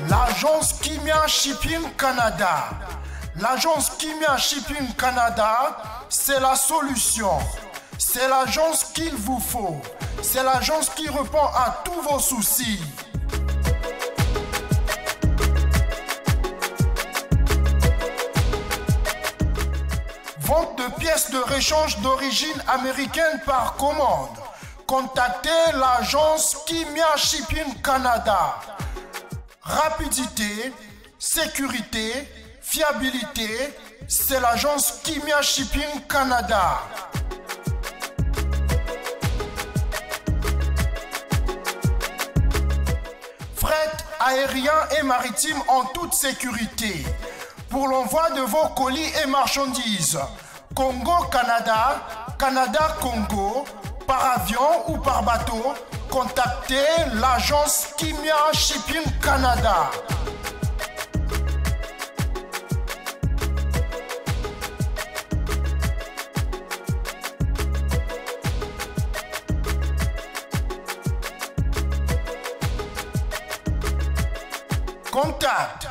L'agence Kimia Shipping Canada. L'agence Kimia Shipping Canada, c'est la solution. C'est l'agence qu'il vous faut. C'est l'agence qui répond à tous vos soucis. Vente de pièces de réchange d'origine américaine par commande. Contactez l'agence Kimia Shipping Canada. Rapidité, sécurité, fiabilité, c'est l'agence Kimia Shipping Canada. Fret aérien et maritime en toute sécurité. Pour l'envoi de vos colis et marchandises, Congo-Canada, Canada-Congo, par avion ou par bateau, contactez l'agence Kimia Shipping Canada. Contact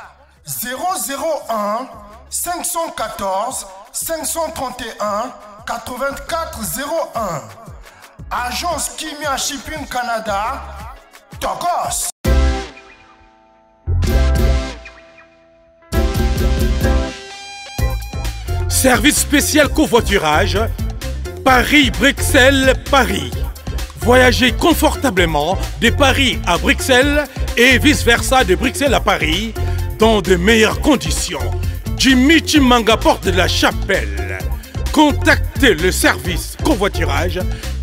001 514 531 8401. Agence Kimia Shipping Canada, Tokos. Service spécial covoiturage, Paris-Bruxelles-Paris. Voyagez confortablement de Paris à Bruxelles et vice-versa de Bruxelles à Paris dans de meilleures conditions. Jimmy Chimanga, porte de la Chapelle. Contactez le service covoiturage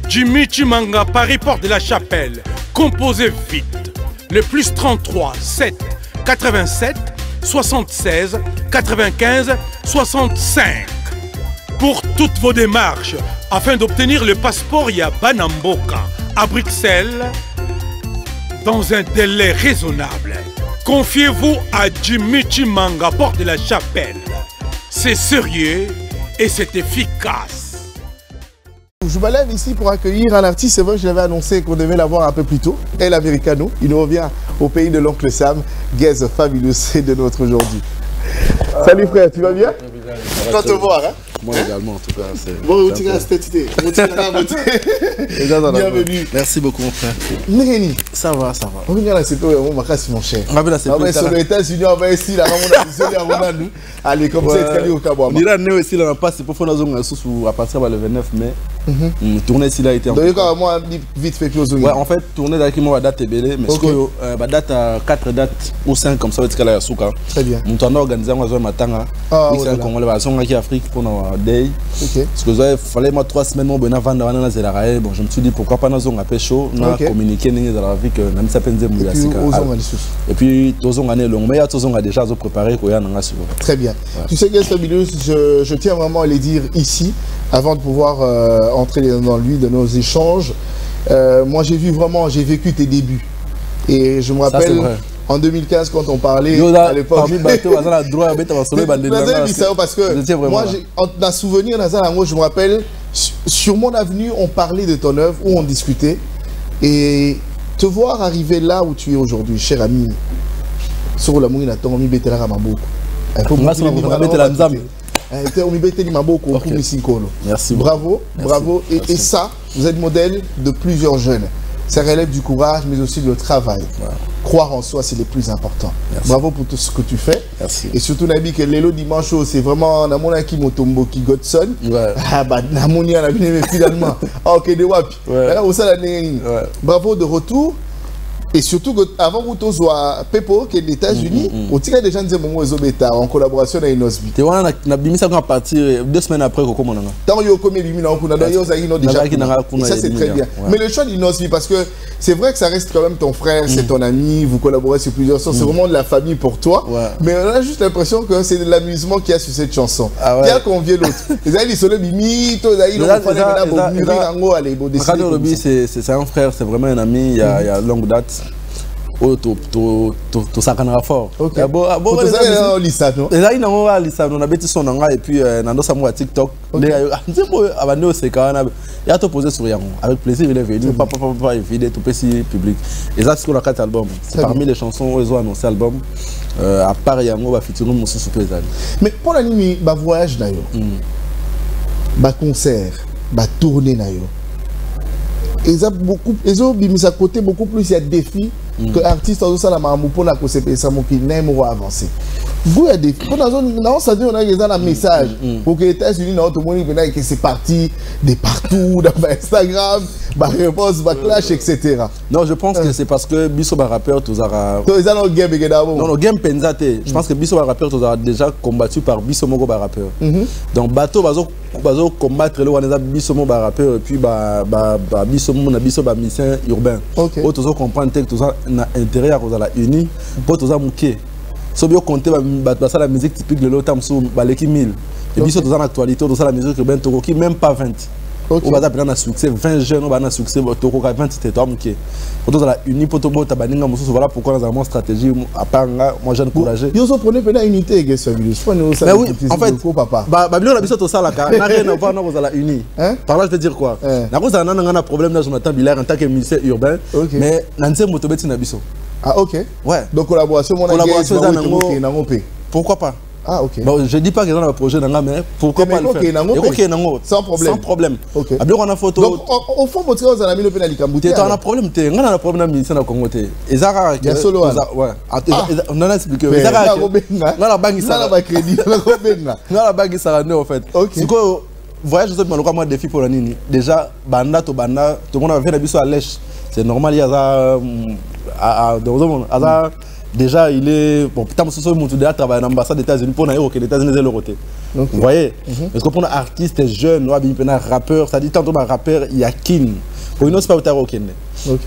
Jimmy Chimanga, Paris, porte de la Chapelle. Composez vite. Le plus 33 7 87 76 95 65. Pour toutes vos démarches, afin d'obtenir le passeport Yabanamboka à Bruxelles, dans un délai raisonnable, confiez-vous à Jimmy Chimanga, porte de la Chapelle. C'est sérieux et c'est efficace. Je me lève ici pour accueillir un artiste, c'est vrai que je l'avais annoncé qu'on devait l'avoir un peu plus tôt. El Americano, il nous revient au pays de l'oncle Sam, Guez Fabulous, c'est de notre aujourd'hui. Salut frère, tu vas bien? Content de te voir, hein? Moi également, en tout cas. Bon, tu as cette idée. Bienvenue. Merci beaucoup, mon frère. Néhéni. Ça va, ça va. On vient là, c'est toi, mon macasse, mon cher. On va là, c'est toi. Sur les États-Unis, on va ici, là, on a nous. Allez, comme ça, tu au Cabo. On ira né ici, là, on passe pour faire nos ongles à partir du 29 mai. Tourner ici, là, a été en. Donc, moi, vite fait, plus ouais, en fait, tourner avec moi, date est belle, mais ce que la date à 4 dates ou 5 comme ça, va être qu'elle a souka. Très bien. Nous avons organisé un oiseau matin. Oui, c'est un Congolais, on a qui Afrique pour nos day. Parce que il fallait moi 3 semaines moi ben avant d'aller dans la bon je me suis dit pourquoi pas dans un peu chaud na communiquer dans la vie que même ça penze mu yasika et puis tozon année long mais tozon a déjà préparé quoi na sur. Très bien. Tu sais Guez Fabulous, je tiens vraiment à les dire ici avant de pouvoir entrer dans lui de nos échanges. Moi j'ai vécu tes débuts et je me rappelle en 2015, quand on parlait à l'époque, parce que moi, dans souvenir, je me rappelle, sur mon avenue, on parlait de ton œuvre, où on discutait. Et te voir arriver là où tu es aujourd'hui, cher ami, sur la mouille, merci. Bravo, bravo. Et ça, vous êtes modèle de plusieurs jeunes. Ça relève du courage, mais aussi du travail. Ouais. Croire en soi, c'est le plus important. Merci. Bravo pour tout ce que tu fais. Merci. Et surtout, Nabi, que l'élo dimanche, c'est vraiment Namona qui motombo qui Godson. Ah, bah, Namonia, la vie, mais finalement. Ah, ok, de wapi. Bravo de retour. Et surtout, avant que tu sois Pepo, qui est des États-Unis, on tient des gens qui sont en collaboration avec Inosbi. Tu vois, on a mis ça à partir 2 semaines après. Tant que tu as déjà. Et ça, c'est très bien. Mais le choix d'Inosbi, parce que c'est vrai que ça reste quand même ton frère, c'est ton ami, vous collaborez sur plusieurs chansons, c'est vraiment de la famille pour toi. Mais on a juste l'impression que c'est de l'amusement qu'il y a sur cette chanson. Il y a convié l'autre. Les amis, ils sont là, c'est un frère, c'est vraiment un ami, il y a longue date. to sakana fort. OK. Bon ça lisa non. Et là il n'a lisa on a bêti son anga et puis nando samu à TikTok. Ndimbo abano sekana il a to posé sur yango avec plaisir il est venu pas évidé tout petit public. Et ça c'est qu'on a 4 albums. C'est parmi les chansons ils ont annoncé album à part yango va featuring Moussou Soupezali. Mais pour la nuit ba voyage na yo. Ba concert, ba tournée na yo. Ils ont beaucoup, ils ont mis à côté beaucoup plus il y a des défis que artistes dans ça la mamou pour la concept ça mon qui n'aime pas avancer. Vous il y a des pour dans ça dit on a déjà un message pour que les États-Unis dans tout le monde venait que c'est parti de partout dans Instagram, bah réponse, bah clash etc. Non, je pense que c'est parce que Bisso ba rappeur tous a ils ont game d'abord. Non, game penzate. Je pense que Bisso ba rappeur tous a déjà combattu par Bisso Mogo ba rappeur. Donc bateau bazo combattre le wana Bisso Mogo ba rappeur et puis ba Bisso Mogo Bisso ba musicien urbain. Pour tous comprendre que tous na intérêt à cause de la uni pour tous muké. Si vous comptez la musique typique de l'automne sous Baleki 1000 et puis surtout dans l'actualité tout ça la musique urbaine qui même pas 20. On va appeler un succès 20 jeunes on va un succès toko 20 c'était toi muké. Pour tous la uni pour tout bota baninga mususu voilà pourquoi nous avons une stratégie à part moi j'ai encouragé. Ils ont prenez une unité que ça mais oui en fait papa ba bilo na biso to ça là car n'a rien à voir dans la uni. Par là je veux dire quoi na cause on a un problème dans Jonathan Billard en tant que musicien urbain mais nanze moto beti na biso. Ah ok. Ouais. Donc collaboration pourquoi pas? Ah ok. Bon, je dis pas que dans le projet mais pourquoi pas le faire? Sans problème. Sans problème. OK. Après on a photo. Donc au fond votre on a mis le pénal Likambuté. Tu as un problème on a un problème dans le Congo té. Ezara il y a solo ouais. On a expliqué Ezara. On a bangi ça. On a crédit on a bangi ça en fait. C'est quoi voyage je sais pas moi défi pour la nini. Déjà banda tout le monde a fait biso à lèche. C'est normal il y a ça déjà il est bon putain ce sont montou déjà travailler dans l'ambassade des États-Unis pour n'aller que les États-Unis c'est le côté. Vous voyez parce que pour un artiste jeune ou bien un rappeur ça dit tantôt un rappeur il y a kin pour une autre pas au Kenya.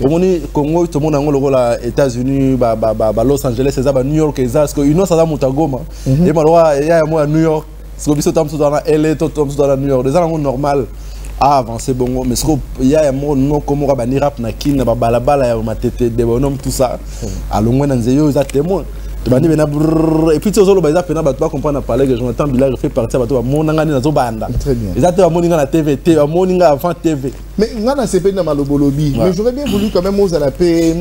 Pour mon Congo tout le monde en gros là États-Unis Los Angeles c'est ça New York et ça parce que une autre ça monta Goma et moi il y a moi à New York parce que biso tam dans la LA tout dans la New York déjà normal à avancer bon mais ce qu'il y a un mot non comme on va bannir rap na kin na balabala ya matete de bonhomme tout ça alors moi dans zeyo za témoin tu bani bena et puis tu ozolo ba za pena ba tu pas comprendre parler que Jonathan Billard fait partie ba to mon ngani na zo banda très bien exactement moninga na TVT moninga avant TV mais ngana c'est pas na malobolobi mais j'aurais bien voulu quand même aux à la paix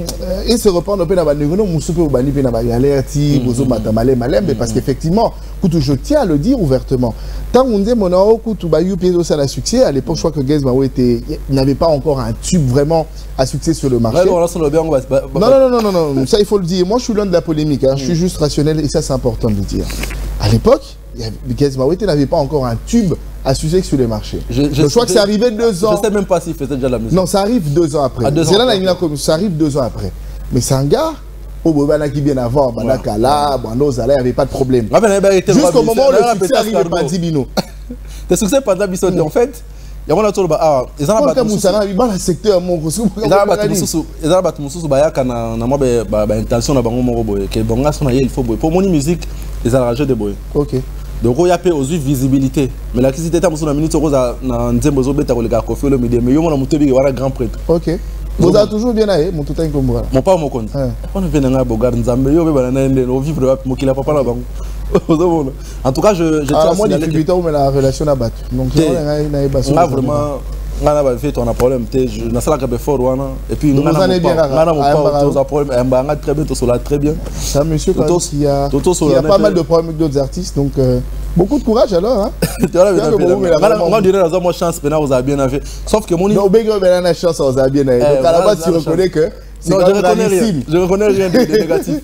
et se reprendre un peu na ba ngono musupe au bani pe na ba alerti bozo matamale malembe parce qu'effectivement kutu je tiens à le dire ouvertement tant on dit mon kutu ba yu peso ça la succès à l'époque je crois que Gez Mao était n'avait pas encore un tube vraiment à succès sur le marché. Non, ça il faut le dire. Moi je suis loin de la polémique, hein. Je suis juste rationnel et ça c'est important de le dire. À l'époque, Gez Mao n'avait pas encore un tube à succès sur le marché. Je crois que ça arrivait 2 ans. Je sais même pas s'il faisait déjà la musique. Non, ça arrive 2 ans après. C'est là ça arrive 2 ans après. Mais c'est un gars au Bobana qui vient avant, Banakala, Banozala, il n'y avait pas de problème. Jusqu'au moment où le succès arrive à Bandibino. Le succès Bandibino, en fait, il y a un autre ils ont un secteur mon ils ont battu mususu bayaka na moi intention na bango moko boye que bonga sona il faut boye pour mon musique ils ont rajouté de boye. OK. Donc il y a aux visibilité mais la qualité ta mususu na minute roza na nzembo zo beta ko le Kofi le midi mais yo mona mutebi wala grand prêtre. OK. Vous avez toujours bien allé mon tout temps comme moi. Mon pas mon compte. On vient na bogar nzambe yo be bana na no vivre mo kila papa na bango. En tout cas, je tiens à moi, distributeur, mais la relation a battu. Donc, on a vraiment. On a fait un problème. On a fait un fort. Et puis, on a un problème. Très bien, très bien. C'est un monsieur qui a pas mal de problèmes avec d'autres artistes. Donc, beaucoup de courage alors. Hein. On dirait que moi chance, vous avez bien fait. Sauf que mon niveau. Non, on a chance, vous avez bien fait. Donc, à la base, tu reconnais que. Non, je reconnais rien de négatif.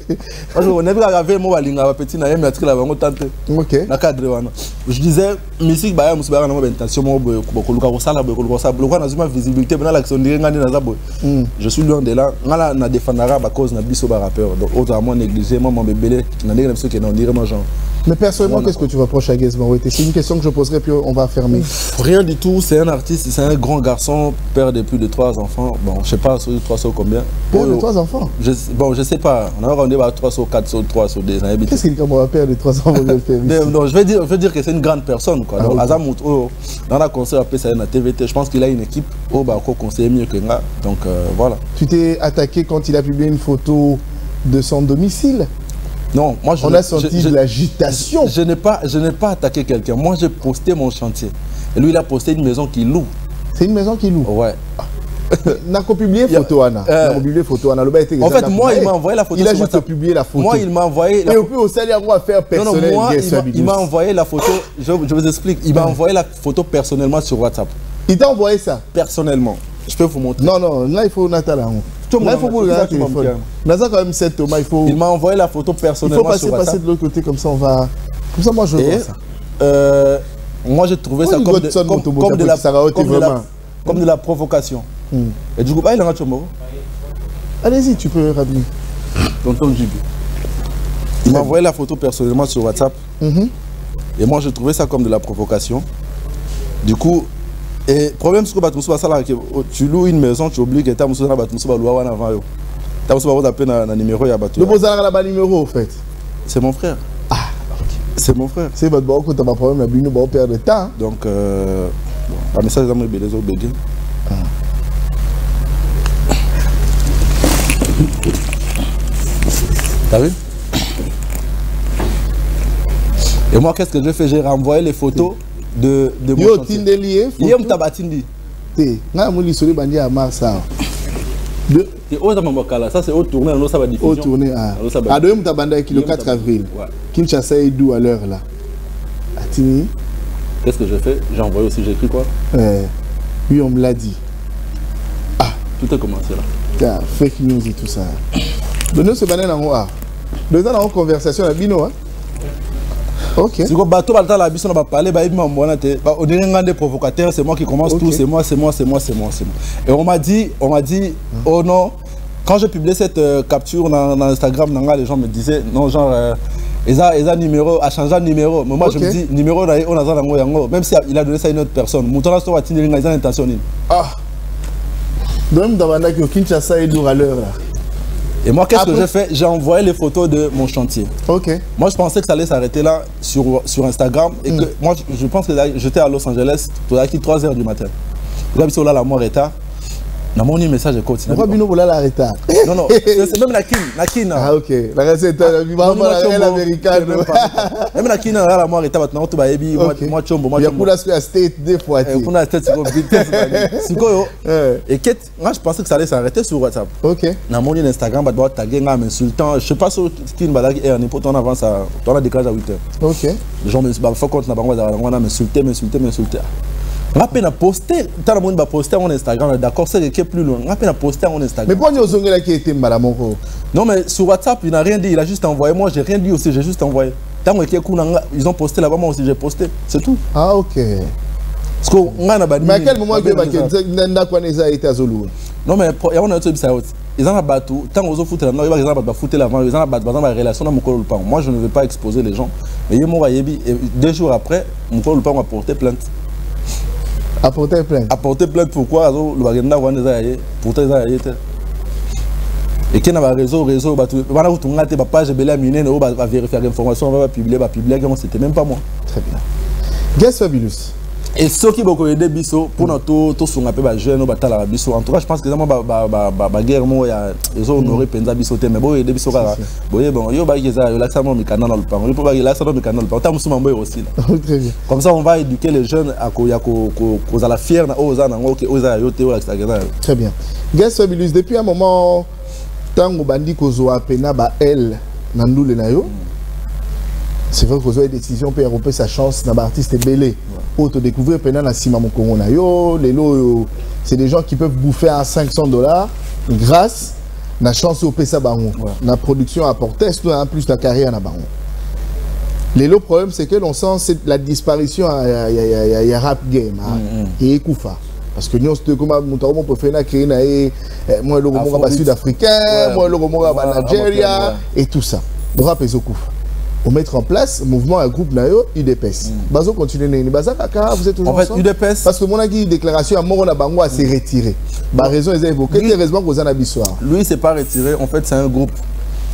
On a vu la moi à petit na yem atri la bango tante. OK. Na cadre wana. Je disais musique ba ya musubara na intention mo bokoluka ko sala bokoluka sa bloko na zuma visibilité na l'action ndire ngani na zabo. Je suis loin de là. Ngala na défendara ba cause na biso ba rappeur. Donc autrement négligé moi mon bébé na ndire na biso que na ndire ma genre. Mais personnellement, qu'est-ce que tu reproches à Gez Mao? C'est une question que je poserai puis on va fermer. Rien du tout, c'est un artiste, c'est un grand garçon, père de plus de 3 enfants. Bon, je sais pas, sur 3 sur combien. Père de 3 enfants? Bon, je sais pas. On a rendu à 3 sur 4 sur 3 sur 2. Qu'est-ce qu'il y a comme père de 3 enfants? Non, je veux dire que c'est une grande personne. Quoi. Donc, Azamut, dans la conseil après ça na TVT, je pense qu'il a une équipe au conseiller mieux que moi. Donc voilà. Tu t'es attaqué quand il a publié une photo de son domicile. Non, moi on a senti de l'agitation. Je n'ai pas attaqué quelqu'un. Moi j'ai posté mon chantier. Et lui il a posté une maison qu'il loue. C'est une maison qu'il loue? Ouais. N'a pas publié photo Anna. En fait, moi il m'a envoyé la photo. Il a juste publié la photo. Moi il m'a envoyé. Et puis au salaire à faire personnel. Non, moi il m'a envoyé la photo. Je vous explique. Il m'a envoyé la photo personnellement sur WhatsApp. Il t'a envoyé ça? Personnellement. Je peux vous montrer. Non, là il faut Nathalie. Là il faut vous regarder le téléphone. Nathalie quand même 7 Thomas, il faut. Il m'a envoyé la photo personnellement sur WhatsApp. Il faut passer de l'autre côté comme ça on va. Comme ça moi je vois ça. Moi j'ai trouvé ça comme de la provocation. Et du coup, il a un chomo. Allez-y, tu peux ramener. Tonton Djibi. Il m'a envoyé la photo personnellement sur WhatsApp. Et moi, j'ai trouvé ça comme de la provocation. Du coup, et problème, c'est que tu loues une maison, tu oublies que tu as un numéro. Le numéro, en fait. C'est mon frère. Ah, ok. C'est mon frère. C'est votre bon, quand tu as un problème, il y a un perdre de temps. Donc, un message dans mes bébés. T'as vu? Et moi, qu'est-ce que j'ai fait? J'ai renvoyé les photos de mon chantier. Ça c'est haute tournée, ça va diffusion. Haute tournée, ah. À deux, le 4 avril. Kinshasa est d'où à l'heure là? Qu'est-ce que j'ai fait? J'ai envoyé aussi, j'ai écrit quoi? Oui, on me l'a dit. Ah, tout est commencé là. Fake news et tout ça. Nous se banner dans a. Nous avons une conversation avec Bino. Ok. Si vous bateau dans la bison, on va parler, on est des provocateurs, c'est moi qui commence tout, c'est moi. Et on m'a dit, oh non, quand j'ai publié cette capture dans Instagram, les gens me disaient, non, genre, ils ont numéro, a changé de numéro. Mais moi, je me dis, numéro, on a même si il a donné ça à une autre personne. Mouton, on a intention. Ah. Donc, dans la Kinshasa est d'où à l'heure là. Et moi, qu'est-ce que j'ai fait? J'ai envoyé les photos de mon chantier. Ok. Moi, je pensais que ça allait s'arrêter là sur Instagram. Et que moi, je pense que j'étais à Los Angeles, tout à 3 h du matin. J'ai vu là la mort retard. Dans mon message, je continue. Pourquoi Bino là la retard? Non, c'est même Nakin. Ah, ok. La recette, la américaine. Même Nakin, la mort retard. Maintenant, tu vas ébi, moi, chombo. Il y a pour la state des fois. Pour la state, c'est quoi? Et moi, je pensais que ça allait s'arrêter sur WhatsApp. Ok. Dans mon Instagram, je vais taguer, m'insultant. Je sais pas sur qui ne va taguer, on avance à. On a déclaré à 8 h. Ok. Les gens me font compte, on a m'insulté. On a peine à poster, tant monde va poster mon Instagram, d'accord, c'est qui est plus loin. On a peine à poster mon Instagram. Mais pourquoi nous avons qui était madame? Non, mais sur WhatsApp, il n'a rien dit, il a juste envoyé. Moi, j'ai rien dit aussi, j'ai juste envoyé. Tant que ils ont posté là-bas, moi aussi j'ai posté, c'est tout. Ah, ok. Parce que mais à quel moment il y a été à Zolou? Non, mais il y a un autre ils ont battu, tant qu'ils ont foutu la main, ils ont foutu l'avant, ils ont battu la relation dans mon col. Moi, je ne vais pas exposer les gens. Mais 2 jours après, mon col m'a porté plainte. Apporter plainte. Apporter plainte pourquoi? Le bagenda va nous aider. Pourtant, ils ont aidé. Et qui n'a pas réseau, voilà où tu as tes pages, je vais miner, on va vérifier l'information, on va publier, c'était même pas moi. Très bien. Guess Fabulous. Et ceux qui vont aider Bisso, pour nous tous on appelle jeune, on va la Bisso. En tout cas, je pense que les guerre, ils ont honoré Penza Bisso, mais bon, aider Bisso, bon, yo ba yeza, yo l'accent dans le canal dans le pan. On peut pas l'accent dans le canal. T'as musulman boy aussi. Très bien. Comme ça, on va éduquer les jeunes à cause à la fière, aux ans, OK, aux ans, yoté, aux très bien. Guess Fabulous, depuis un moment, tango bandi kozo apena ba elle nandoule na yo. C'est vrai que une décision peut avoir sa chance dans l'artiste belé. Pour te découvrir pendant la Sima Mokongo na yo, les lots, c'est des gens qui peuvent bouffer à $500 grâce à la chance au PSA baron. La production apporte en plus la carrière na baron. Les lots problème c'est que l'on sent la disparition à rap game et Koufa. Parce que nous, comme on peut faire créer moi le roman sud-africain, moi le roman Nigeria et tout ça. Le rap est au Koufa. Pour mettre en place le mouvement à groupe Nayo UDPS. Bazo continue vous êtes toujours ensemble. UDPS parce que mon a dit déclaration à Moro na bango à se retirer. Ba raison ils ont évoqué heureusement que vous en avez soir. Lui c'est pas retiré, en fait c'est un groupe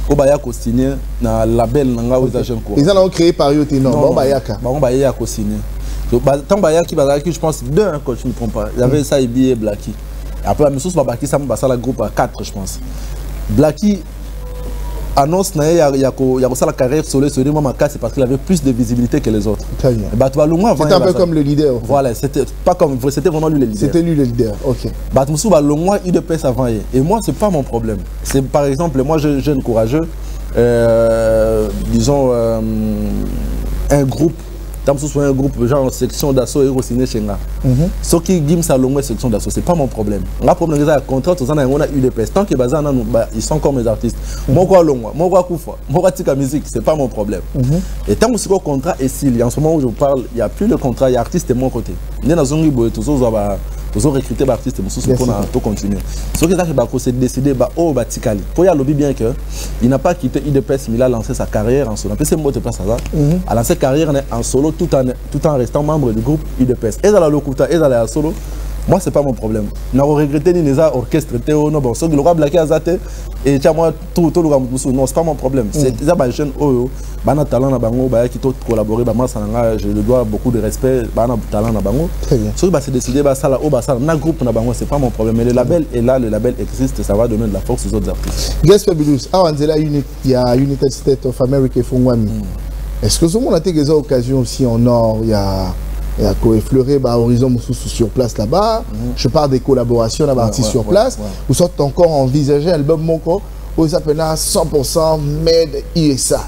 Obaya ko signé na label nanga aux agents quoi. Ils ont créé par Yoté non, Bayaka. Ba Bayaka ko signé. Donc tant Bayaka qui je pense deux coach je ne me trompe pas. Il y avait ça et Blacky. Après la même chose Babaki ça la groupe à 4 je pense. Blacky annonce il y a la carrière sur le moment c'est parce qu'il avait plus de visibilité que les autres. Très bien. C'était un peu comme le leader. Voilà, c'était vraiment lui le leader. C'était lui le leader, ok. UDPS avant. Et moi, c'est pas mon problème. C'est par exemple, moi, jeune courageux, disons, un groupe, un groupe genre section d'assaut et Rosiné Chenga. Ce qui gime sa longue section d'assaut, c'est pas mon problème. Le problème, c'est que contrat, on a UDPS. Tant qu'ils ils sont comme mes artistes. Moi, moi, Koufa, moi, Tika musique, c'est pas mon problème. Et tant que le contrat est s'il, en ce moment où je parle, il n'y a plus le contrat, il y a artiste de mon côté. Nous avons toujours recruter des artistes pour continuer. Ce que c'est décidé, Tikali. Pour y lobby bien que il n'a pas quitté IDPS, mais il a lancé sa carrière en solo. C'est moi qui passe ça. A lancé sa carrière en solo tout en restant membre du groupe IDPS. Et dans la locuta, et dans la solo. Moi, c'est pas mon problème. N'a regretté ni les orchestres Théo, non bon, ce que le roi blaqué à Zate et tiens moi tout le roi non, c'est pas mon problème. C'est des jeunes Oyo, bana talent na bango, ba qui tout collaborer, ba moi je le dois beaucoup de respect, bana talent na bango. Très bien. Ce que c'est décidé ba ça là, na groupe na bango, c'est pas mon problème. Mais le label est là, le label existe, ça va donner de la force aux autres artistes. Guess Fabulous, il y a United States of America Fongwami. Est-ce que ce monde a été des occasions aussi en Nord, il y a effleuré Horizon sur place là-bas. Je parle des collaborations là-bas sur place. Vous sortez encore envisager l'album Moko où ça s'appelle 100% Made USA.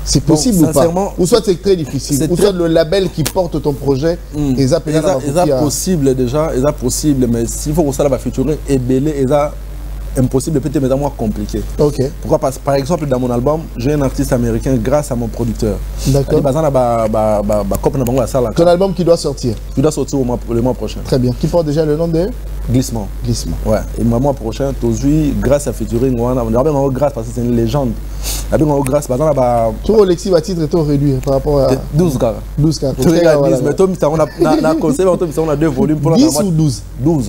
C'est possible ou pas? Ou soit c'est très difficile. Ou soit le label qui porte ton projet et ça possible déjà, c'est possible, mais s'il faut que ça va featurer et belé et ça impossible, peut-être mais moins compliqué. Ok. Pourquoi? Parce que par exemple dans mon album, j'ai un artiste américain grâce à mon producteur. D'accord. Ton album qui doit sortir? Qui doit sortir le mois prochain. Très bien. Qui porte déjà le nom de Glissement. Glissement. Ouais. Et le mois prochain, aujourd'hui, grâce à featuring, on a grâce parce que c'est une légende. Grâce par exemple tout Alexis va titre est réduit par rapport à 12 cas. 12 cas. Tu regardes 10 mais toi on a conseillé on a deux volumes pour 10 ou 12?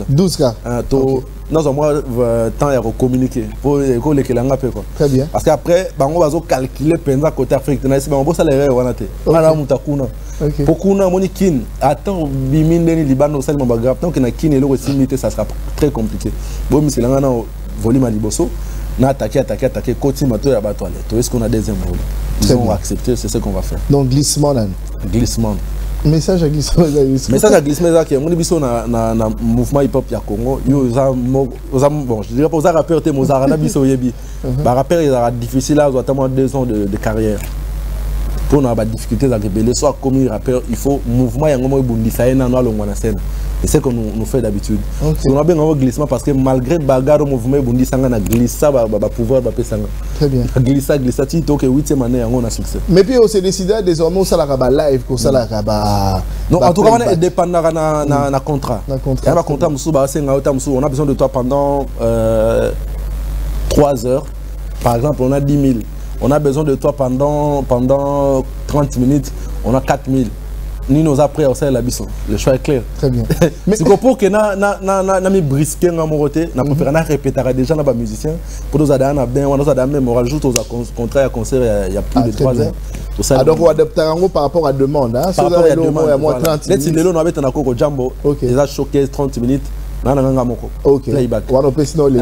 12 cas. Nous avons temps à communiquer pour les langues quoi. Très bien. Parce qu'après on va calculer pendant côté Afrique on va ça les on a été. On a mutakuna. Pour qu'on a monikin attends bimindeni Liban au Salman Bagrap tant qu'on a kin et le similité ça sera très compliqué. Bon mais c'est là on a volume à Liboso. On a attaqué, côté mato et abattoir. Est-ce qu'on a des volumes? Ils ont accepté, c'est ce qu'on va faire. Donc glissement là. Glissement. Message à glissement. Message à glissement qui est mon émission na mouvement hip-hop ya Congo. Bon, je dirais pour ça rappeur te Mozart na biso yebi. Ba rappeur il a difficile là, notamment 2 ans de carrière. Pour on a des difficultés à révéler soit comme rappeur, il faut mouvement ya ngomo bundisa na no alongwa na scène. C'est ce que nous fait d'habitude. On a bien un glissement parce que malgré bagarre au mouvement bundisa na glissa ba pouvoir ba pesanga. Très bien. Glissa ti to que 8e année on a succès. Mais puis on s'est décidé désormais ça la live ko ça la non en tout cas on est dépendant na contrat. Il y a un contrat on a besoin de toi pendant 3 heures. Par exemple, on a 10 000. On a besoin de toi pendant 30 minutes. On a 4 000. Nous nous après on sait la bisson. Le choix est clair. Très bien. C'est pour que na mi brisquer na moroté, na préférer na répéter déjà na ba musicien pour nous aider na bien, on nous aider même on rajoute aux contrats à concert il y a plus de 3 ans. Alors on adapte par rapport à demande hein. Par rapport à demande. Moi 30 minutes. Let's nous avec un Coco Jambo. Déjà showcase 30 minutes. Ok. Playback. On peut sinon les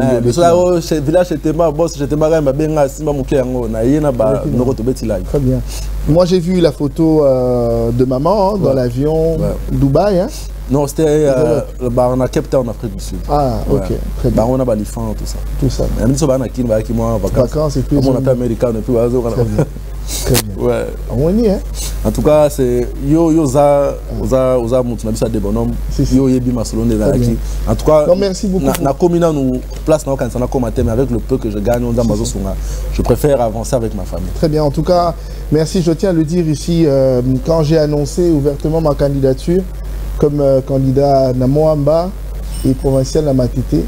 village c'était ma boss, j'étais ma reine, benga simba muke yango na yena ba noroto beti live. Très bien. Moi j'ai vu la photo de maman dans l'avion Dubaï hein. Non, c'était on a Cape Town en Afrique du Sud. Ah, ok. Très bien. On a balifant tout ça. Tout ça. Même si on a qui moi vacances et puis on appelle américain et puis très bien. Ouais. On y est. En tout cas, c'est oza mutu na des bonhommes. Yo yebi masolone là qui. En tout cas, merci beaucoup. Na komina nous place na kanisa na komate mais avec le peu que je gagne on mazo sunga. Je préfère avancer avec ma famille. Très bien. En tout cas, merci, je tiens à le dire ici quand j'ai annoncé ouvertement ma candidature comme candidat na Moamba et provincial à Matité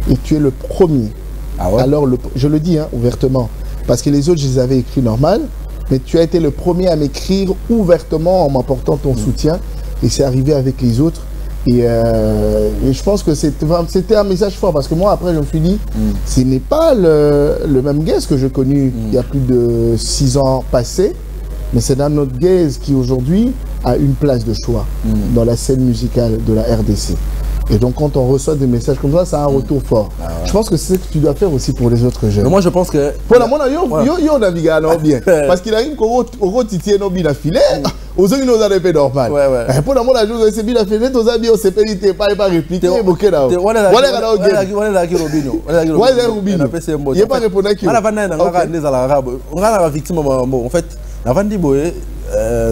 et tu es le premier. Ah ouais? Alors je le dis hein, ouvertement. Parce que les autres, je les avais écrits normal, mais tu as été le premier à m'écrire ouvertement en m'apportant ton soutien. Et c'est arrivé avec les autres. Et je pense que c'était un message fort. Parce que moi, après, je me suis dit, ce n'est pas le même Guess que j'ai connu il y a plus de 6 ans passés. Mais c'est un autre Guess qui, aujourd'hui, a une place de choix dans la scène musicale de la RDC. Et donc quand on reçoit des messages comme ça, ça a un retour fort. Je pense que c'est ce que tu dois faire aussi pour les autres jeunes. Mais moi je pense que... Pour la monnaie, yo navigue bien. Parce qu'il arrive qu'on titille nos billes à filet, aux autres nous a fait normal. Pour la monnaie, c'est bien à filet, aux amis, on s'est pénité, pas répliquer, bokeh là. Voilà Rubino. Il n'y a pas répondu à qui. On a la victime, en fait, avant de dire,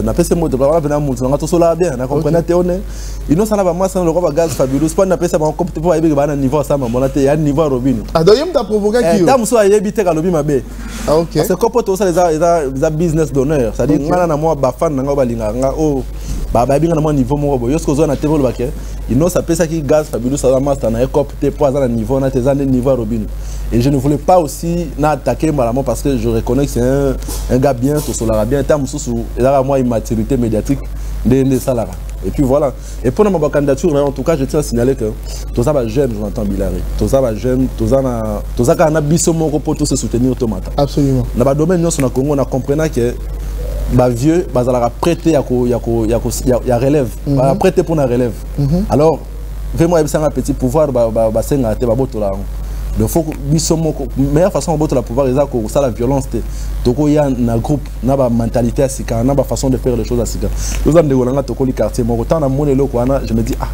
na pese moto ba bana mutu nga to sola bien na comprendre te one ino sana ba moi sana le roba gaz fabulous pas na pese ba compte pour yebi ba na niveau ça mona te ya niveau Robino adoyem ta provoquer qui ta muso yebi te ka lobi mabe OK parce que kopoto ça les business d'honneur ça dit ngana na moi ba fan nga ba linga nga o ba binga na moi niveau mo bo yosko zo na te bo ba ke ino ça pese qui gaz fabulous ça master na cop te pour ça na niveau na te za niveau Robino et je ne voulais pas aussi n'attaquer Malamo parce que je reconnais que c'est un gars bien to sola bien ta muso moi immaturité médiatique des salariés. Et puis voilà. Et pour ma candidature, en tout cas, je tiens à signaler que tous les jeunes, Jonathan Bilary, tous les jeunes, tous les qui ont bis pour tous se soutenir automatiquement. Absolument. Dans le domaine de Congo, on a compris que les vieux, ils ont prêté à relève, prêté pour la relève. Alors, vraiment, il y a un petit pouvoir, il faut que la meilleure façon de la pouvoir c'est la violence. Il y a un groupe, une mentalité à Sika, une façon de faire les choses à Sika. Nous avons des quartiers, je me dis, ah,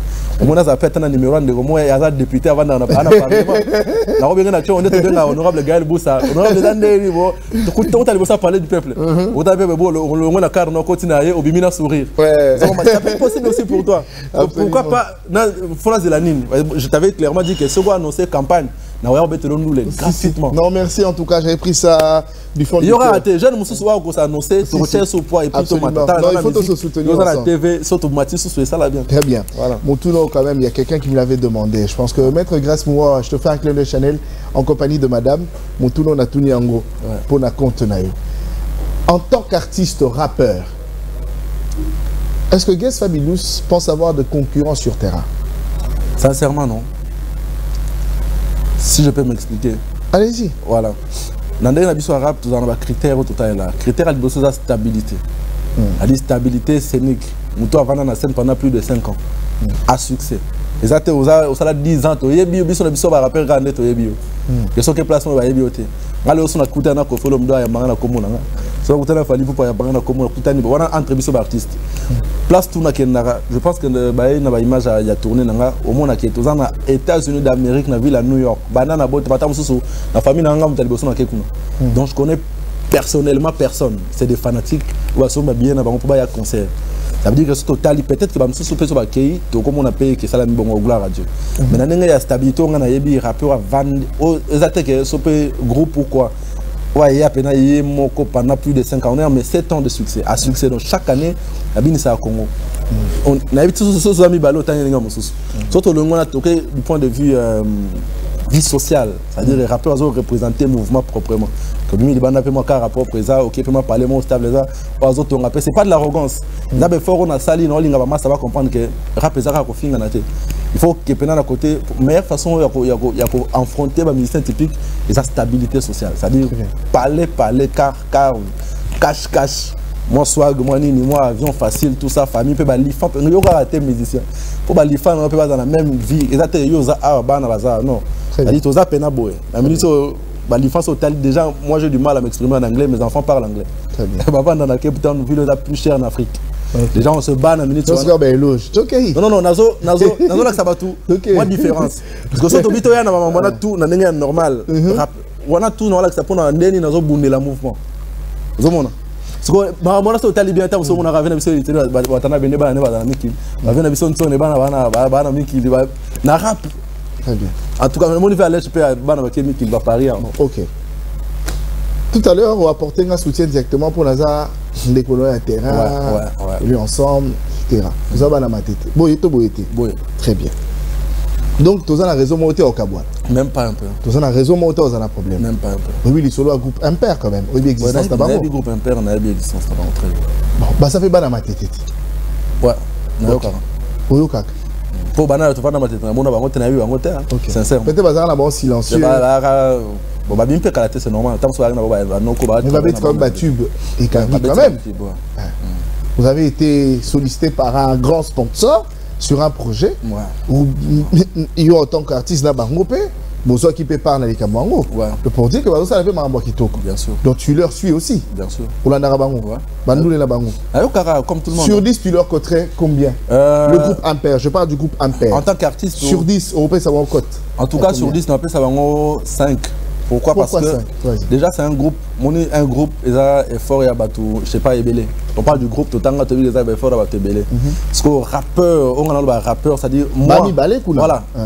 on a fait un numéro de moi, il y a un député avant dans le parlement. On est honorable Gaël Boussa, honorable Dandé, tout le monde parler du peuple. On a car on continue au bimina sourire. C'est possible aussi pour toi. Pourquoi pas, phrase de la Nine, je t'avais clairement dit que ce qu'on a annoncé campagne. Gratuitement. Non, merci en tout cas, j'avais pris ça du fond. Il y aura des jeunes qui sont annoncés, se retiennent sous poids et puis il faut se soutenir. Dans la TV, sur ça là bien. Très bien. Voilà. Moutouno, quand même, il y a quelqu'un qui me l'avait demandé. Je pense que Maître Grace Moua, je te fais un clin de Chanel en compagnie de madame Moutouno Natuniango pour la compte. En tant qu'artiste rappeur, est-ce que Guess Fabulous pense avoir de concurrents sur terrain? Sincèrement, non. Si je peux m'expliquer. Allez-y. Voilà. Dans les arabe, nous avons des critères au total là. Critères de la stabilité. La stabilité scénique. Nous avons dans la scène pendant plus de 5 ans. À succès. Et ça, vous avez 10 ans. Vous avez dit que vous avez rappelé que vous avez dit que vous avez placé vous avez dit que vous avez dit que vous avez dit que vous avez dit que vous avez place tout je pense que na image a tourné au monde qui est aux États-Unis d'Amérique na ville à New York banana bot bata mususu na famille na ngam taliboso na kekuna donc je connais personnellement personne c'est des fanatiques ou aso bien na bango pour ya concert ça veut dire que ce total peut-être que ba mususu peut so ba kei to comme on a payé que ça la bongo gloire à Dieu mais na ndenge ya stabilité on na yebi rappeur van exactement so peut groupe ou quoi. Ouais, il y a pendant plus de 5 ans, on a mais 7 ans de succès. À succès, donc chaque année, la bine c'est à Congo. On a vu tous ces amis ballot, surtout le monde du point de vue vie sociale, c'est-à-dire les rappeurs ont représenté le mouvement proprement. Comme il y a un rapport présent, ok, peut parler mon stable là, aux autres on appelle, c'est pas de l'arrogance. D'abord fort on a sali, on a ça va comprendre que rap est à finir na tête. Il faut que pendant à côté, meilleure façon il y a affronter les musiciens typiques et sa stabilité sociale, c'est-à-dire parler car cash. Moi swag, moi nini, moi avion facile, tout ça, famille peut balifan, il y aura raté musicien. Pour balifan on peut pas dans la même vie. Exactement, yo za bana bazar non. C'est-à-dire to za pena boy. La minute balifan total déjà moi j'ai du mal à m'exprimer en anglais, mes enfants parlent anglais. Très bien. Papa dans la Cape Town, ville la plus chère en Afrique. Les gens on se bat en minute. C'est ben éloge. OK. Non nazo là ça va tout. Moi différence. Parce que surtout bito ya na maman na tout na ndenge normal. On a tout normal que ça pour na ndeni nazo bundela mouvement. Zomona. Parce que moi c'est au talibien tant que on a revenu sur le watana bene bana bana miki revenu biso nsone bana miki na rap très bien en tout cas mon niveau à l'aise peut bana miki va Paris. OK. Tout à l'heure on a apporté un soutien directement pour Lazare l'école à terrain lui ensemble etc. Vous avez bana matete boyeto très bien. Donc, tu as la raison monter au Kabouane. Même pas un peu. Tu as la raison monter aux un problème. Même pas un peu. Oui, il solo un groupe impair quand même. Oui, il existe. On a un groupe impair, on a une existence d'abord très bien. Bon, bah ça fait ban à ma tête. Ouais. Oui, au cac. Pour banal, tu vas dans ma tête. On a un autre eu en hauteur. Sincèrement. Peut-être bazar là-bas silencieux. Bon, bah bien peu la tête c'est normal. Tant que ça vous avez été comme Batube et quand même. Vous avez été sollicité par un grand sponsor. sur un projet où il y a en tant qu'artiste là bonsoir qui peut parler avec Kamango. Le pour dire que ça avait Marambo Kitoko. Bien sûr. Donc tu leur suis aussi. Bien sûr. Pour la Narabango. Bandoule la Bango. Comme tout le monde. Sur 10 tu leur coterais combien? Le groupe Ampère, je parle du groupe Ampère. En tant qu'artiste sur 10, on peut savoir cote. En tout cas sur 10 on peut savoir 5. Pourquoi? Parce que déjà c'est un groupe, un groupe, ils ont effort et abattu, je sais pas, Ebele. On parle du groupe, tout le temps, ils ont effort et abattu Ebele. Parce que rappeur, on a le rappeur, c'est-à-dire moi,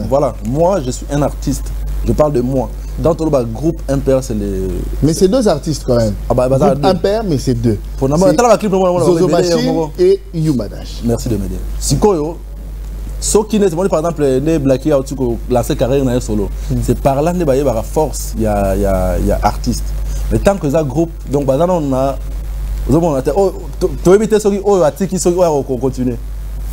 voilà, moi je suis un artiste, je parle de moi. Dans tout le groupe Impair, c'est les... Mais c'est deux artistes quand même. Groupe Impair, mais c'est deux. Zozo Machine et Yumadash. Merci de m'aider. Sikoyo, ce qui n'est pas par exemple les Blacky Out lancer carrière dans solo. C'est par là que il y a force, il y a artiste. Mais tant que ça groupe, donc on a tu éviter ceux qui ont attiqué ceux qui ont continué.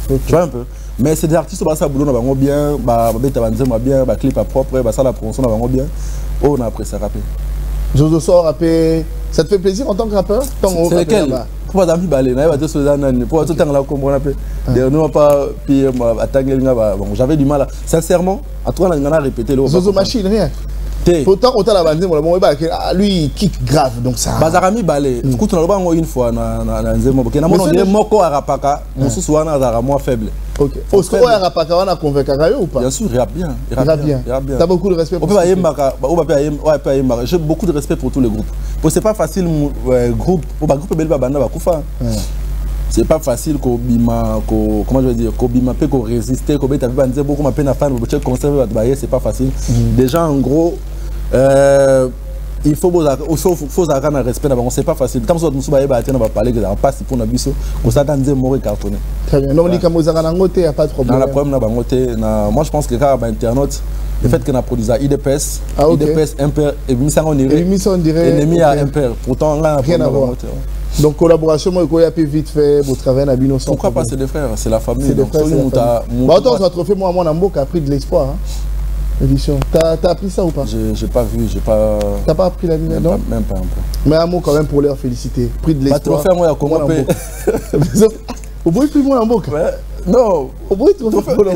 Tu vois un peu. Mais c'est des artistes qui ont boulot bien, bien, clip propre, ça la promotion bien. On a appris ça rapper. Zozo sort rapper. Ça te fait plaisir en tant que rappeur? C'est lequel? Pour d'amis balé, pour tout le temps là comprendre un peu. Nous pas puis j'avais du mal. Sincèrement, à toi on a répété le Zozo Machine rien. Pourtant on t'a la bande lui il kick grave donc ça. Bazarami balé. Écoute on l'a une fois na nzemo parce que na mon moko arapaka, mon sous wana azara moins faible. OK. Est-ce que arapaka wana convaincu ou pas? Bien sûr, il rappe bien. T'as beaucoup de respect pour ça. J'ai beaucoup de respect pour tous les groupes. Parce que c'est pas facile groupe c'est pas facile comment je veux dire qu'on résister qu'on beaucoup ma peine à faire conserver c'est pas facile. Déjà en gros il faut un respect d'abord, c'est pas facile. Comme ça, nous sommes parler que ça passe pour nous, on s'attend à mourir cartonné. Très bien. Non, comme vous avez il n'y a pas de problème. Dans la problème, moi je pense que quand internaute, le fait qu'on a produit ça, IDPS, IDPS, Impair, et on dirait ennemi à Impair. Pourtant, là, rien à voir. Donc collaboration, moi, il y a plus vite fait, vous travaillez à Bino. Pourquoi pas, c'est des frères, c'est la famille. C'est des frères. Attends, ça trophée, moi, mon amour qui a pris de l'espoir. Édition. T'as appris ça ou pas? J'ai pas vu, j'ai pas... T'as pas appris la vie, non? Même pas un peu. Mais un mot quand même pour leur féliciter. Prix de l'espoir. Pas trop moi, comment on peut... Au bruit, plus moi en boucle. Non. Au bruit, tu fais moi en boucle.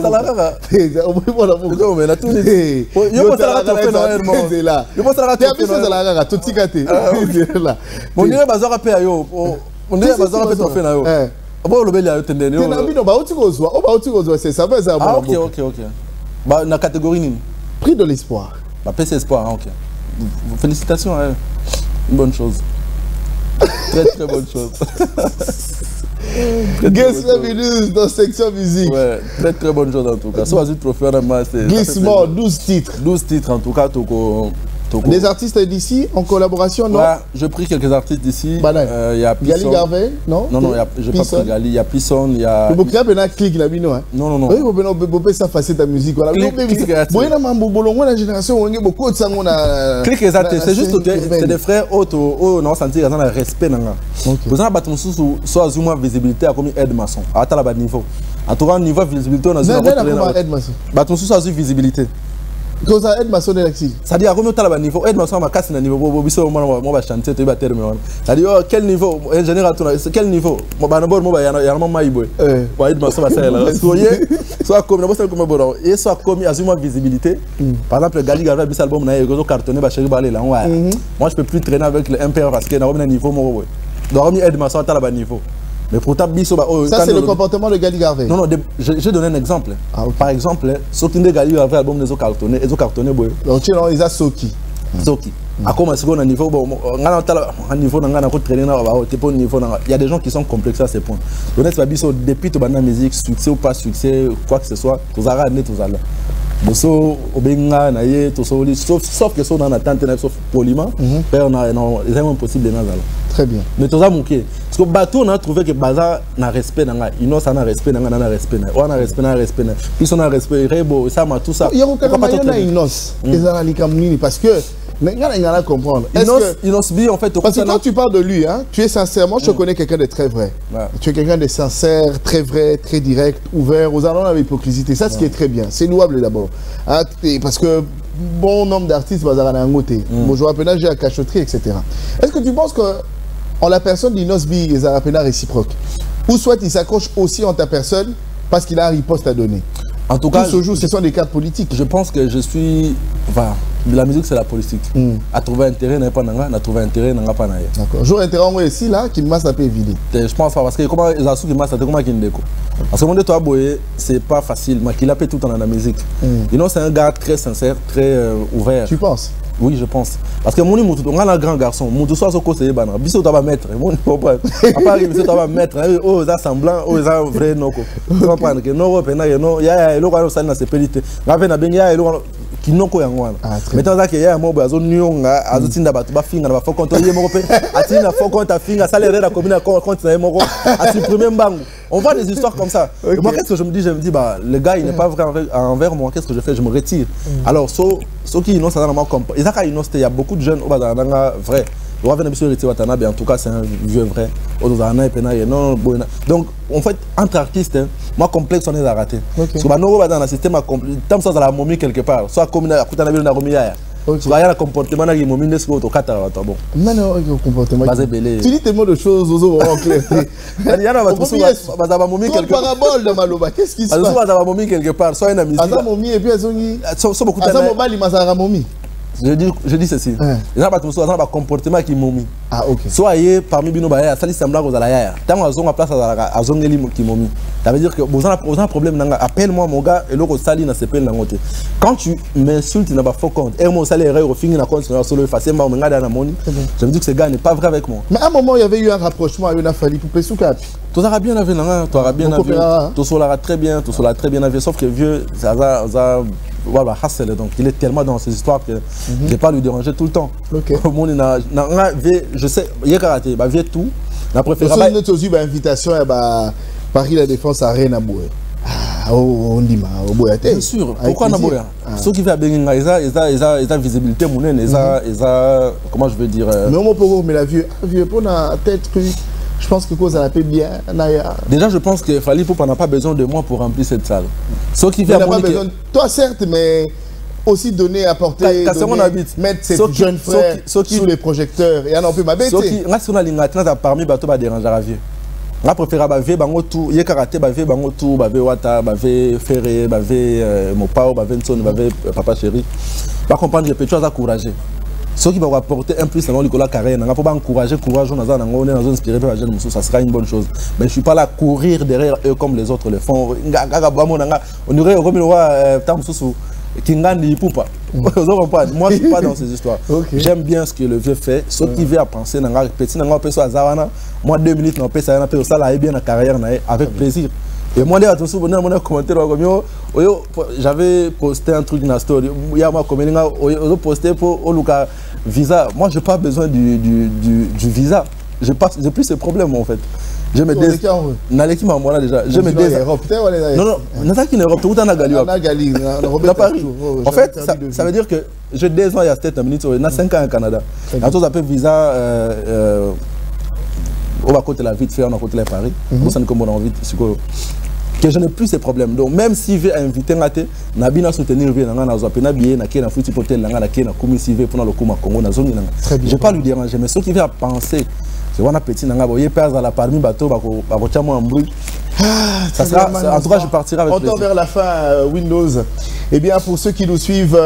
Au bruit, moi en boucle. Non, mais là, tout est... Yo, pense à la trophée, non, c'est là. Yo, pense à la trophée, non, c'est là. Tout est gâté. On dirait bazar à payer, yo. On dirait bazar à payer trophée, là, yo. Bon, le bel a été tenu. Non, bah, où tu vois, c'est ça, c'est ça. Ah, ok. Bah, dans la catégorie nini? Prix de l'espoir. Bah, PC Espoir, hein, ok. Félicitations, hein. Une bonne chose. Très bonne chose. Guess News dans section musique. Ouais, très bonne chose en tout cas. Soit trophée, Glissement, 12 titres. 12 titres en tout cas, Des artistes d'ici en collaboration, non? Ouais, je pris quelques artistes d'ici. Il y a Pisson. Gali Garvey, non? Non, je n'ai pas pris Gali. Il y a Pisson, il y a... Vous pouvez un clic là, non? Non. Oui, vous pouvez ça passer ta musique. Voilà. Clic, la génération, on a beaucoup de ça. Clic, c'est juste que c'est des frères auto, on a senti qu'ils ont un respect. Vous avez battu soit Zuma visibilité à comme aide maçon. À tel niveau. En tout cas, niveau visibilité, on a battu soit visibilité. Quand ça aide maçon de l'exil. C'est-à-dire, comment tu as le niveau? Aide maçon, ma casse le niveau. Moi, je chanter, tu vas terminer. C'est-à-dire, quel niveau? Ingénieur, quel niveau? Moi, il y a un moment où aide maçon, va faire là. Soit comme, et soit comme, il y a une visibilité. Par exemple, Gali Garvey, il y a un album, il y a un cartonné, il y a un moi, je ne peux plus traîner avec le MPR parce qu'il y a un niveau. Donc, aide maçon, tu as le niveau. Mais pour ta ça c'est le comportement de Gali Garvey. Non, j'ai donné un exemple. Par exemple, ceux qui ont Gali Garvey album ils ont cartonné donc ils ont Soki. À comment est-ce qu'on a un niveau un niveau il y a des gens qui sont complexés à ces points. Donc depuis tu la musique, succès ou pas succès, quoi que ce soit, tu as ramené tout ça là. Bosso obenga na ye to soli sauf que sont dans attente sauf poliment on a non c'est impossible de nazala. Très bien. Mais tout ça manqué parce que bateau on a trouvé que baza na respect nanga ino ça na respect nanga na respect on a respect puis on a respect rebo ça ma tout ça. Il y a aucun pas inos ezala likamuni parce que mais il y a comprendre. En fait, parce que quand tu parles de lui, hein, tu es sincèrement, je connais quelqu'un de très vrai. Ouais. Tu es quelqu'un de sincère, très vrai, très direct, ouvert, aux allons à l'hypocrisie. Ça, ce qui est très bien. C'est louable d'abord. Hein, parce que bon nombre d'artistes, je rappelle, j'ai la cachotterie, etc. Est-ce que tu penses que en la personne d'Inosbi, ils ont réciproque? Ou soit il s'accroche aussi en ta personne parce qu'il a un riposte à donner. En tout cas, ce jour, ce sont des cartes politiques. Je pense que je suis... Enfin, la musique, c'est la politique. À trouver intérêt, n'a pas n'a trouvé intérêt, n'a pas n'a. D'accord. J'aurais intérêt en ici, là, qui m'a sapé évidé. Je pense pas, parce que comment ils ont qui m'a sapé, comment qu'il déco. Parce que mon toi, c'est pas facile, mais qu'il a fait tout en la musique. C'est un gars très sincère, très ouvert. Tu penses? Oui, je pense. Parce que mon on a un grand garçon, mon tout soit ce côté c'est banal. Biso t'as pas mettre, mon pas. À part biso t'as pas mettre, oh ça semblant, oh ça vrai noko. Tu comprends que no pena no ya lo kwa ça na sepelite. Ngabe na benga ya lo kinoko yango. Maintenant ça que ya mo bazo nyonga azotinda batu ba finga na ba foko to ye mo pe. Atina foko ta finga ça les la commune compte na mo a supprimer mbangu. On voit des histoires comme ça. Okay. Moi, qu'est-ce que je me dis? Je me dis, bah, le gars, il n'est pas vrai envers moi. Qu'est-ce que je fais? Je me retire. Alors, ceux qui innoncent, il y a beaucoup de jeunes, vrai. En tout cas, c'est un vieux vrai. Donc, en fait, entre artistes, moi, complexe, on est à rater. Parce que dans le système, tant ça, la momie quelque part. Soit comme la tu vas y aller comportement qui momine ce que tu as bon. Non, comportement. Tu dis tellement de choses aux en clair. Il y a un momie quelque part. Parabole de Maloba. Qu'est-ce qui se passe? Il y a un momie quelque part. Soit une amitié. Momie et puis beaucoup de momie. Je dis ceci. Il y a un comportement qui momie. Ah ok. Soyez parmi bino baya, ça semble aux alayaya. Tant qu'on a place à zongeli qui momie. Ça veut dire que vous avez un problème. Appelle-moi mon gars et l'autre sali na s'appelle na ngote. Quand tu m'insultes, il n'a pas faux compte. Et mon salaire au fin, il a continué sur le facilement. Je me dis que ce gars n'est pas vrai avec moi. Mais à un moment, il y avait eu un rapprochement à une famille pour Pesouka. Tout ça bien avec tu auras bien avec. Tout ça très bien, tout ça très bien avec. Sauf que vieux, ça voilà, Hassel, donc il est tellement dans ces histoires que je ne vais pas lui déranger tout le temps. Ok. Je sais, il y a karaté, il y a tout. La préférence. C'est une autre invitation à Paris La Défense à Rennes à Boué. Ah, on dit, bien sûr. Pourquoi Naboya? Ceux qui viennent à Benga, ils ont visibilité, comment je veux dire. Mais on peut mais la vieux pour la tête. Je pense que cause à la paix bien. Déjà, je pense que Fally Ipupa n'a pas besoin de moi pour remplir cette salle. Ceux qui viennent pas besoin. Toi, certes, mais aussi donner, apporter, mettre ces jeunes frères sous les projecteurs. Et on en peut m'abaisser. Ceux qui, on a l'ingratien parmi bateau va déranger à vieux. On préfère baver bango tout, yé karaté baver bango tout, baver wata, baver ferré, baver mopao, baver nson, baver papa chéri. Pas comprendre que Petro a courageux. Ceux qui vont apporter un plus dans Nicolas Carré, on va encourager, ça sera une bonne chose. Mais je ne suis pas là à courir derrière eux comme les autres le font. On aurait Kingandi Ipupa. Moi, je ne suis pas dans ces histoires. J'aime bien ce que le vieux fait. Ceux qui veulent penser, moi 2 minutes, bien carrière avec plaisir. Et moi, j'avais posté un truc dans la story. Il y a posté pour Oluka visa. Moi, je n'ai pas besoin du visa. Je n'ai plus ce problème en fait. Je me dis. Déjà. Je me dis. Non, en fait, ça veut dire que j'ai 2 ans il y a 7 minutes, il y a 5 ans au Canada. Il y a tout un peu visa. On va côté la vie de faire, on va côté la Paris. Moi, ça ne comme on a envie que je n'ai plus ces problèmes. Donc, même si je vais inviter un thé, je vais soutenir je ne vais pas lui déranger. Mais ceux qui viennent penser, c'est un petit parmi bateau, ça sera, en tout cas, je partirai avec plaisir. On tend vers la fin, Windows. Eh bien, pour ceux qui nous suivent,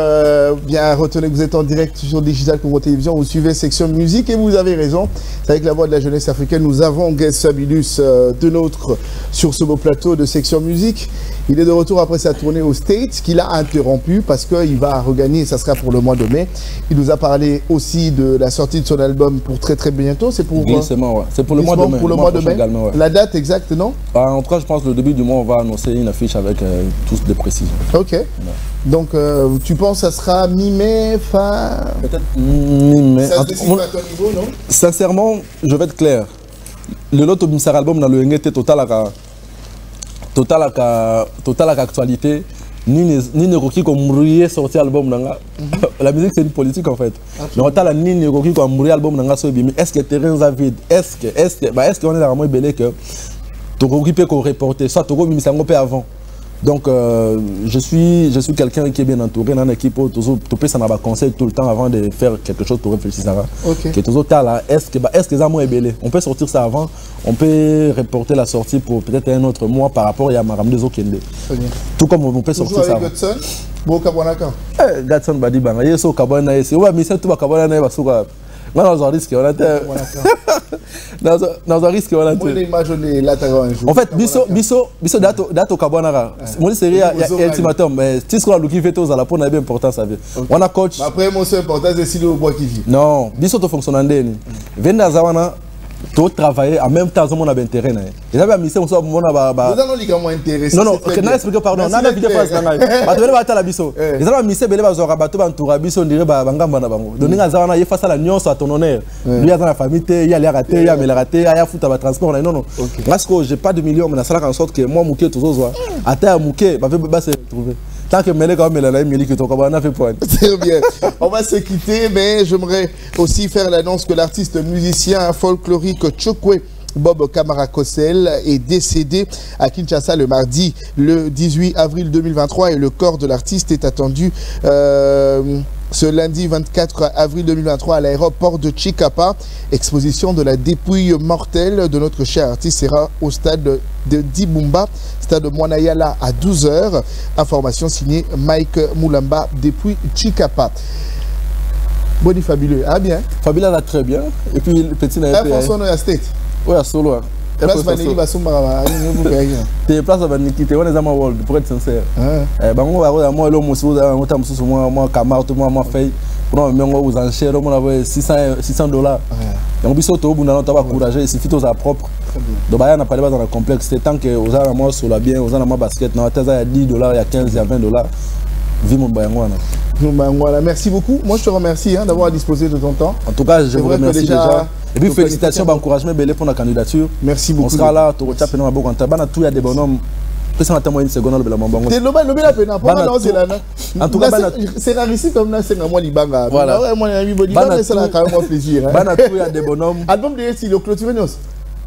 bien retenez que vous êtes en direct sur Digital Congo Télévision, vous suivez Section Musique et vous avez raison. C'est avec la voix de la jeunesse africaine, nous avons Guest Fabulous de notre sur ce beau plateau de Section Musique. Il est de retour après sa tournée aux States, qu'il a interrompu parce qu'il va regagner, ça sera pour le mois de mai. Il nous a parlé aussi de la sortie de son album pour très bientôt. C'est pour c'est pour le mois de mai. Pour le mois de mai. Également, ouais. La date exacte, non? En tout cas, je pense que le début du mois, on va annoncer une affiche avec tous des précisions. Ok. Ouais. Donc, tu penses que ça sera mi-mai, fin? Peut-être mi-mai. Ça se décide à ton niveau, non? Sincèrement, je vais être clair. Le lot de mon album dans le NGT total actualité. Ni ne roki comme mourir sortir album nanga. La musique c'est une politique en fait. Donc t'as la ni ne roki comme mourir album nanga so bimi. Est-ce que terrain za vide? Est-ce que on est vraiment belé que tu roki peut qu'on reporter soit tu roki misango peu avant. Donc, je suis quelqu'un qui est bien entouré dans l'équipe. Tu peux s'en avoir conseil tout le temps avant de faire quelque chose pour réfléchir. Est-ce que ça m'a ébélé? On peut sortir ça avant, on peut reporter la sortie pour peut-être un autre mois par rapport à Maram de Zokende. Tout comme on peut sortir ça avant. Gatson Badi Banga, Yeso Kabana, Yeso, mais c'est tout Kabana, Basuka. Moi, dans un risque, on a dans un risque, on a en fait, Bisso dato Kabana. Moi, c'est rien, il y a ultimatum, mais si ce qu'on a le qui fait tous à la peau, on a bien important, ça veut. On a coach. Après, mon seul important, c'est si le bois qui vit. Non, Bisso to fonctionne en déni. Venda Zawana. Tu travailler en même temps, on a bien intérêt. Et ça va misser, on s'en va. Vous intéressé. Non, non, explique pardon. On a vidéo face là. Bah tu vas battre la biso. Et ça va misser, belé va zora bateau bantoura biso, on dirait bangamba na bango. Donner à Zawana, il face à la nuance à ton honneur. Lui à la famille, il y a les ratés, il y a les ratés, il y a foutre à transport. Non non. Parce que j'ai pas de millions, mais ça en sorte que moi mouké toujours soit. À terre mouké, va se retrouver. Tant que Mélé quand même la Mélé que ton combat n'a fait point. Très bien. On va se quitter, mais j'aimerais aussi faire l'annonce que l'artiste musicien folklorique Chokwe Bob Kamara Kossel est décédé à Kinshasa le mardi le 18 avril 2023 et le corps de l'artiste est attendu ce lundi 24 avril 2023 à l'aéroport de Chikapa. Exposition de la dépouille mortelle de notre cher artiste sera au stade de Dibumba, stade de Mwanayala à 12 h. Information signée Mike Moulamba depuis Chikapa. Boni fabuleux. Ah bien. Fabuleux là très bien. Et puis le petit n'a pas. François Noya State. Oui, à Solo. Place Vanelli va sombra. T'es place Vanelli qui t'es on est à ma world pour être sincère. Ben on va moi l'homme aussi on t'a musu moi Camaro tout moi fait pour moi aux enchères on avait $600. Et on biso to bunda on t'a encouragé il suffit aux à propre. Donc bah n'a pas dans le complexe c'est tant que aux a moi sur la bien aux a ma basket na il y a $10 il y a 15 il y a $20. Vie mon bayangwana. Merci beaucoup. Moi je te remercie d'avoir disposé de ton temps. En tout cas, je vous remercie déjà. Et puis félicitations, encouragement belé pour la candidature. Merci beaucoup. On sera là, tu retiens pendant beaucoup de temps. Bana tout il y a des bonhommes. Peut-être ça une seconde le blanc. C'est le la peine. En tout cas, c'est rarissime comme là c'est moi libanga. Voilà. Moi ami Bolivar c'est là quand même plaisir. Bana tout il y a des bonhommes. Album de si le clôture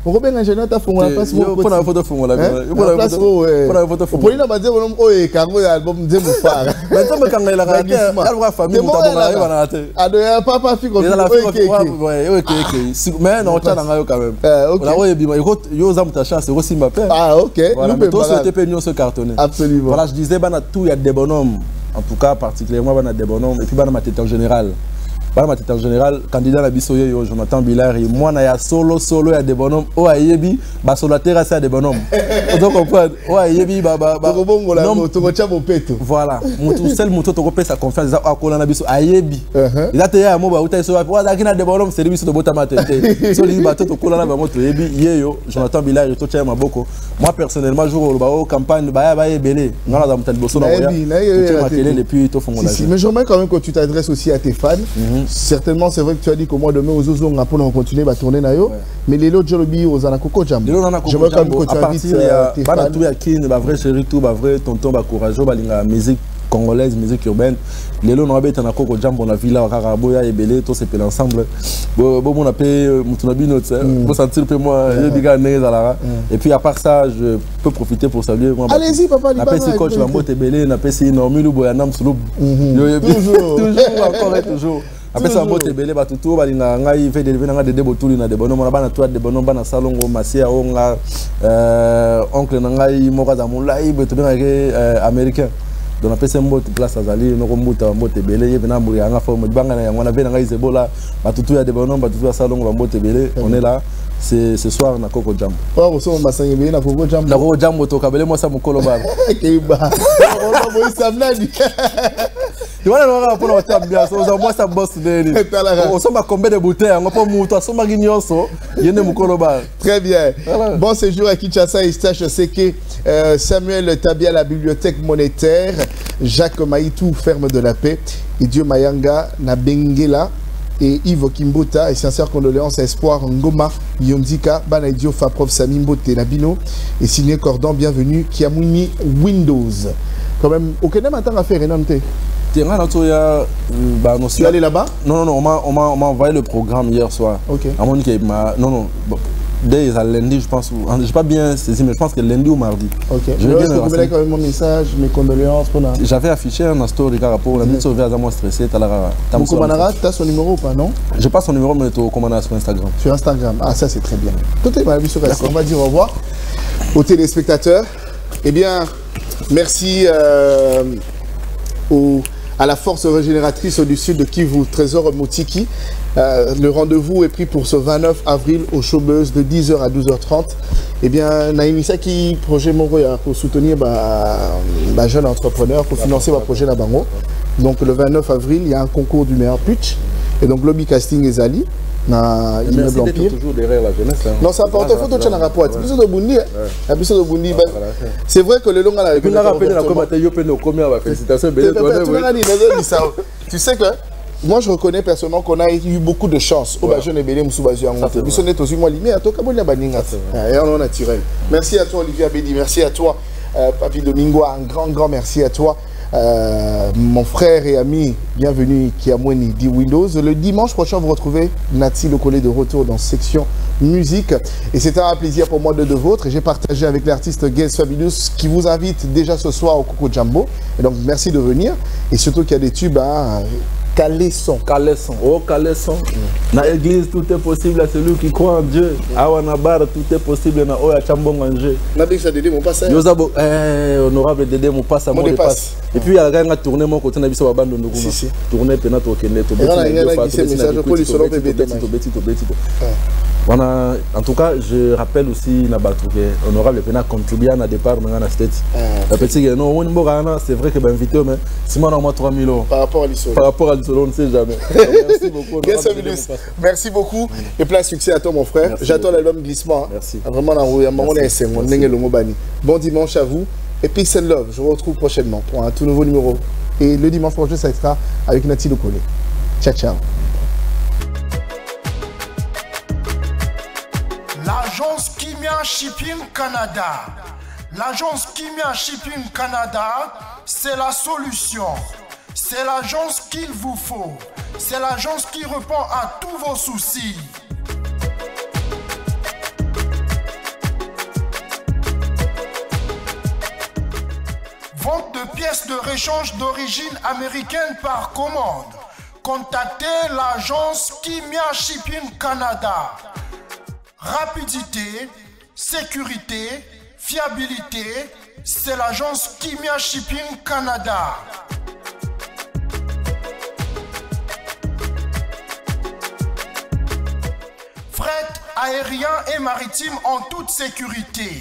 Robin ingénieur ta fond la place pour la photo fond la place pour la photo fond. Pour il va dire bonhomme oye cargo album de mon frère. Maintenant mais quand il a raté la famille mon tabou arrive à rater. Ah de papa fille comme OK. Mais non tu as ngayo quand même. Là oye bima yo za muta chance aussi Mbappé. Ah OK. Nous tous c'était peignons se cartonner. Absolument. Voilà, je disais bana tout il y a des bonhommes. En tout cas particulièrement bana des bonhommes et puis bana ma tête en général. En général, candidat à la Bissoye, Jonathan Billard, moi, il y a solo, il y a des bonhommes. Oh, Ayebi, Basolater, c'est des bonhommes. Vous comprenez? Oh, Ayebi, voilà. Seul moto, tu repères sa confiance. À Colana Bisso, Ayebi. Il a été à moi, où tu as des bonhommes, c'est lui, c'est de Botamate. Si on dit, tu as Colana, tu es Jonathan Billard, tu as beaucoup. Moi, personnellement, je joue au campagne, Baye Belé. Non, là, tu as bossé dans le puis tu fais. Mais j'aimerais quand même que tu t'adresses aussi à tes fans. Certainement, c'est vrai que tu as dit que moi demain aux Ozo, on va continuer à tourner nayo. Mais les autres jolobi aux Anakoko Jam. J'aimerais quand même que tu invites tes fans. Tout ya kin, ba vrai chéri tout, ba vrai tonton, ba courageux, ba linga musique congolaise, musique urbaine. Les lots n'ont pas été Anakoko Jam, on a vu là, Raraboya et Belé, tout c'est ensemble. Bon, on a payé Moutunabi notre, pour sentir un peu moi, et puis à part ça, je peux profiter pour saluer moi. Allez-y, papa, on a payé coach Lambote Belé, on a payé Normilou Boyanam Soulou. Toujours, encore et toujours. Après ça, on belé batutu balinga ngai fait des botuli na des bonhommes na bana toi des bonhommes bana salongo masia onga oncle na ngai moka za mulai betu benga américain. Donc après c'est mbote place azali no kombuta mbote belé yebena mburi anga forme banga na ngwana bena ngai zebola batutu ya des bonhommes batutu salongo mbote belé on est là. C'est ce soir na Koko Jam. Oh, on s'en va s'engager na Koko Jam. Na Koko Jam moto kabele moi ça mukolo ba. Keiba. On va ça mnadi. Tu vois là pour la bien ça moi ça bosse neni. On s'en va combien de bouteilles on pas muto so maginyoso yene mukolo ba. Très bien. Voilà. Bon séjour à Kinshasa et stage c'est que Samuel Tabia la bibliothèque monétaire, Jacques Maïtou ferme de la paix et Dieu Mayanga na Bengela et Yves Kimbota et sincère condoléances à Espoir Ngoma Yondika Banaidio Faprof Sami Mbote Nabino et signé Cordon bienvenue Kiamouni Windows. Quand même aucun matin à faire énorme. Tu es allé là-bas? Non, on m'a envoyé le programme hier soir. Ok. Non, Dès lundi, je pense. Je n'ai pas bien saisi, mais je pense que lundi ou mardi. Ok. Je vais bien vous quand même mon message, mes condoléances. J'avais affiché un story par rapport à la mise sauvé à moi stressé. Tu as son numéro ou pas, non? Je n'ai pas son numéro, mais tu as commandé sur Instagram. Sur Instagram. Ah, ça c'est très bien. Tout est mal vu sur Instagram. On va dire au revoir aux téléspectateurs. Eh bien, merci à la force régénératrice du sud de Kivu, Trésor Motiki. Le rendez-vous est pris pour ce 29 avril au Showbuzz de 10h à 12h30. Eh bien, Naïmissa qui projet Moroya pour soutenir les jeunes entrepreneurs, pour financer le projet Nabango. Donc le 29 avril, il y a un concours du meilleur pitch. Et donc lobby casting et Zali. Merci d'être toujours derrière la jeunesse. Hein. Non, c'est important, il faut tout un rapport. C'est vrai que le long à la félicitations. Tu sais que moi je reconnais personnellement qu'on a eu beaucoup de chance. Merci à toi Olivier Abedi, merci à toi Papi Domingo, un grand merci à toi. Mon frère et ami, bienvenue qui a Mweni dit Windows. Le dimanche prochain, vous retrouvez Nati Lokole de retour dans section musique. Et c'est un plaisir pour moi de vôtres. J'ai partagé avec l'artiste Gaze Fabulous qui vous invite déjà ce soir au Coco Jumbo. Et donc, merci de venir. Et surtout qu'il y a des tubes à Calaisson. Oh, Calaisson. Dans l'église, tout est possible à celui qui croit en Dieu. À Wanabar, tout est possible dans Oya Chambon Angé. Honorable Dédé, mon passe à mon dépasse. Et puis, il y a un tourné, mon côté, on a vu ça à Bando Nouguma. Tourné, Penato, Keneto. Voilà, en tout cas, je rappelle aussi que Honorable Pena contribue à départ dans la state. La petite c'est vrai que invité, mais si moi, on a 3 000 euros. Par rapport à l'ISO. Par rapport à l'ISO, on ne sait jamais. Merci beaucoup. Merci beaucoup et plein de succès à toi, mon frère. J'attends l'album Glissement. Merci. Vraiment, bon dimanche à vous. Et peace and love. Je vous retrouve prochainement pour un tout nouveau numéro. Et le dimanche prochain, ça sera avec Nati Lokole. Ciao, ciao. L'agence Kimia Shipping Canada. L'agence Kimia Shipping Canada, c'est la solution. C'est l'agence qu'il vous faut. C'est l'agence qui répond à tous vos soucis. Vente de pièces de réchange d'origine américaine par commande. Contactez l'agence Kimia Shipping Canada. Rapidité, sécurité, fiabilité, c'est l'agence Kimia Shipping Canada. Fret aérien et maritime en toute sécurité.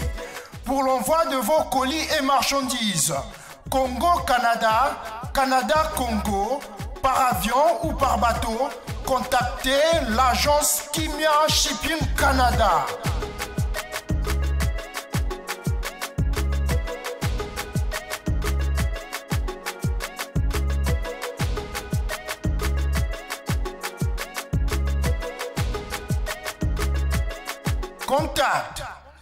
Pour l'envoi de vos colis et marchandises, Congo-Canada, Canada-Congo, par avion ou par bateau, contactez l'agence Kimia Shipping Canada. Contact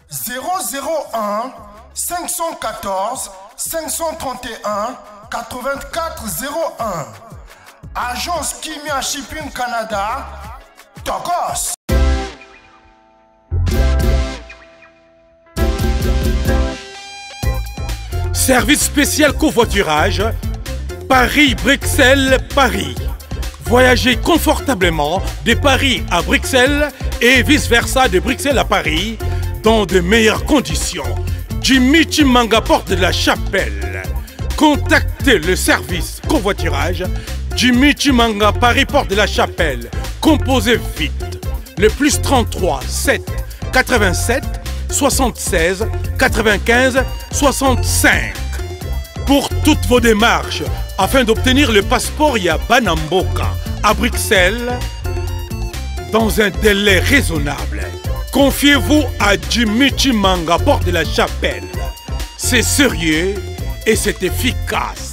001 514 531 8401. Agence Kimia Shipping Canada, Tokos. Service spécial covoiturage, Paris-Bruxelles, Paris. Voyagez confortablement de Paris à Bruxelles et vice-versa de Bruxelles à Paris dans de meilleures conditions. Jimmy Chimanga, porte de la Chapelle. Contactez le service covoiturage Jimmy Chimanga, Paris, porte de la Chapelle. Composez vite. Le plus 33 7 87 76 95 65. Pour toutes vos démarches, afin d'obtenir le passeport Yabanamboka à Bruxelles, dans un délai raisonnable, confiez-vous à Jimmy Chimanga, porte de la Chapelle. C'est sérieux et c'est efficace.